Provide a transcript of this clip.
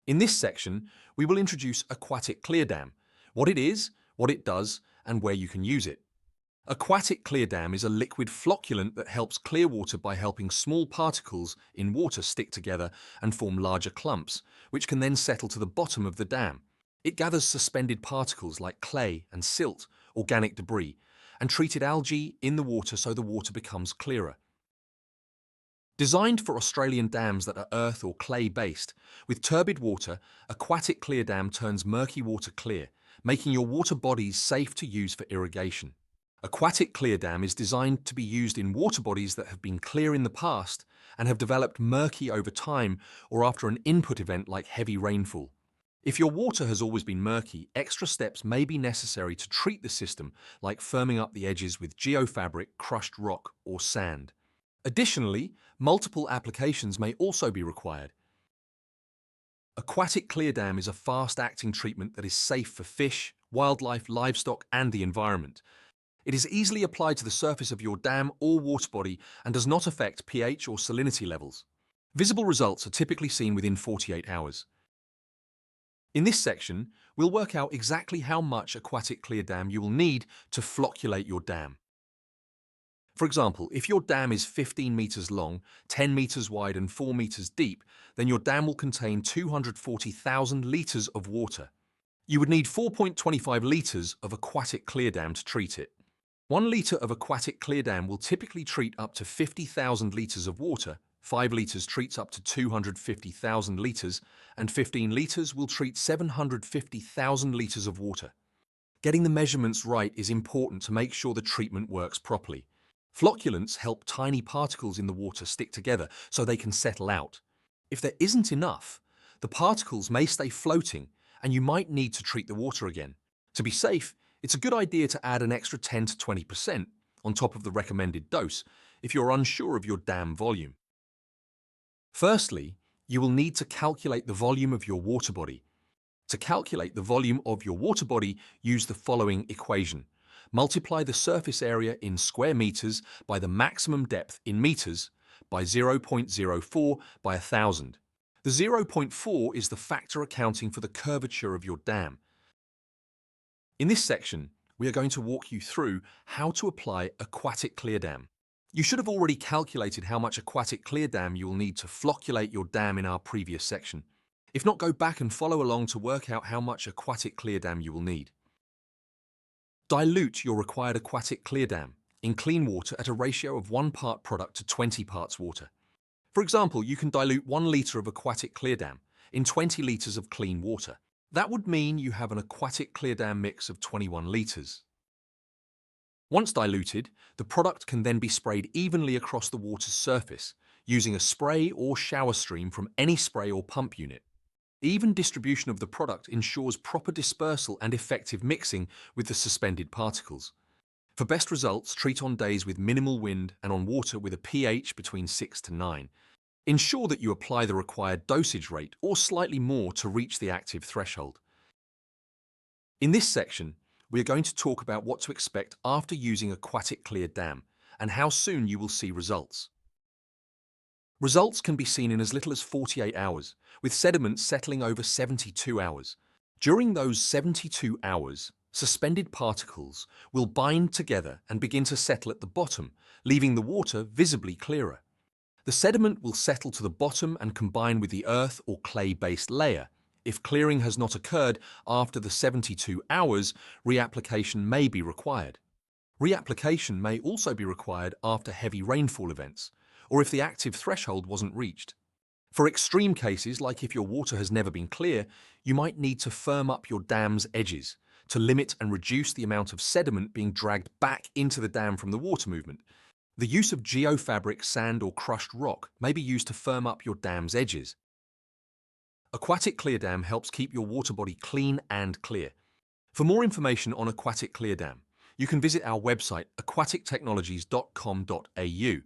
In this section, we will introduce Aquatic Clear Dam, what it is, what it does, and where you can use it. Aquatic Clear Dam is a liquid flocculant that helps clear water by helping small particles in water stick together and form larger clumps, which can then settle to the bottom of the dam. It gathers suspended particles like clay and silt, organic debris, and treated algae in the water so the water becomes clearer. Designed for Australian dams that are earth or clay-based, with turbid water, Aquatic Clear Dam turns murky water clear, making your water bodies safe to use for irrigation. Aquatic Clear Dam is designed to be used in water bodies that have been clear in the past and have developed murky over time or after an input event like heavy rainfall. If your water has always been murky, extra steps may be necessary to treat the system, like firming up the edges with geofabric, crushed rock, or sand. Additionally, multiple applications may also be required. Aquatic Clear Dam is a fast-acting treatment that is safe for fish, wildlife, livestock, and the environment. It is easily applied to the surface of your dam or water body and does not affect pH or salinity levels. Visible results are typically seen within 48 hours. In this section, we'll work out exactly how much Aquatic Clear Dam you will need to flocculate your dam. For example, if your dam is 15 meters long, 10 meters wide, and 4 meters deep, then your dam will contain 240,000 liters of water. You would need 4.25 liters of Aquatic Clear Dam to treat it. 1 liter of Aquatic Clear Dam will typically treat up to 50,000 liters of water, 5 liters treats up to 250,000 liters, and 15 liters will treat 750,000 liters of water. Getting the measurements right is important to make sure the treatment works properly. Flocculants help tiny particles in the water stick together so they can settle out. If there isn't enough, the particles may stay floating and you might need to treat the water again. To be safe, it's a good idea to add an extra 10 to 20% on top of the recommended dose if you're unsure of your dam volume. Firstly, you will need to calculate the volume of your water body. To calculate the volume of your water body, use the following equation. Multiply the surface area in square meters by the maximum depth in meters by 0.04 by 1,000. The 0.4 is the factor accounting for the curvature of your dam. In this section, we are going to walk you through how to apply Aquatic Clear Dam. You should have already calculated how much Aquatic Clear Dam you will need to flocculate your dam in our previous section. If not, go back and follow along to work out how much Aquatic Clear Dam you will need. Dilute your required Aquatic Clear Dam in clean water at a ratio of 1 part product to 20 parts water. For example, you can dilute 1 liter of Aquatic Clear Dam in 20 liters of clean water. That would mean you have an Aquatic Clear Dam mix of 21 liters. Once diluted, the product can then be sprayed evenly across the water's surface using a spray or shower stream from any spray or pump unit. Even distribution of the product ensures proper dispersal and effective mixing with the suspended particles. For best results, treat on days with minimal wind and on water with a pH between 6 to 9. Ensure that you apply the required dosage rate or slightly more to reach the active threshold. In this section, we are going to talk about what to expect after using Aquatic Clear Dam and how soon you will see results. Results can be seen in as little as 48 hours, with sediment settling over 72 hours. During those 72 hours, suspended particles will bind together and begin to settle at the bottom, leaving the water visibly clearer. The sediment will settle to the bottom and combine with the earth or clay-based layer. If clearing has not occurred after the 72 hours, reapplication may be required. Reapplication may also be required after heavy rainfall events, or if the active threshold wasn't reached. For extreme cases, like if your water has never been clear, you might need to firm up your dam's edges to limit and reduce the amount of sediment being dragged back into the dam from the water movement. The use of geofabric, sand, or crushed rock may be used to firm up your dam's edges. Aquatic Clear Dam helps keep your water body clean and clear. For more information on Aquatic Clear Dam, you can visit our website aquatictechnologies.com.au.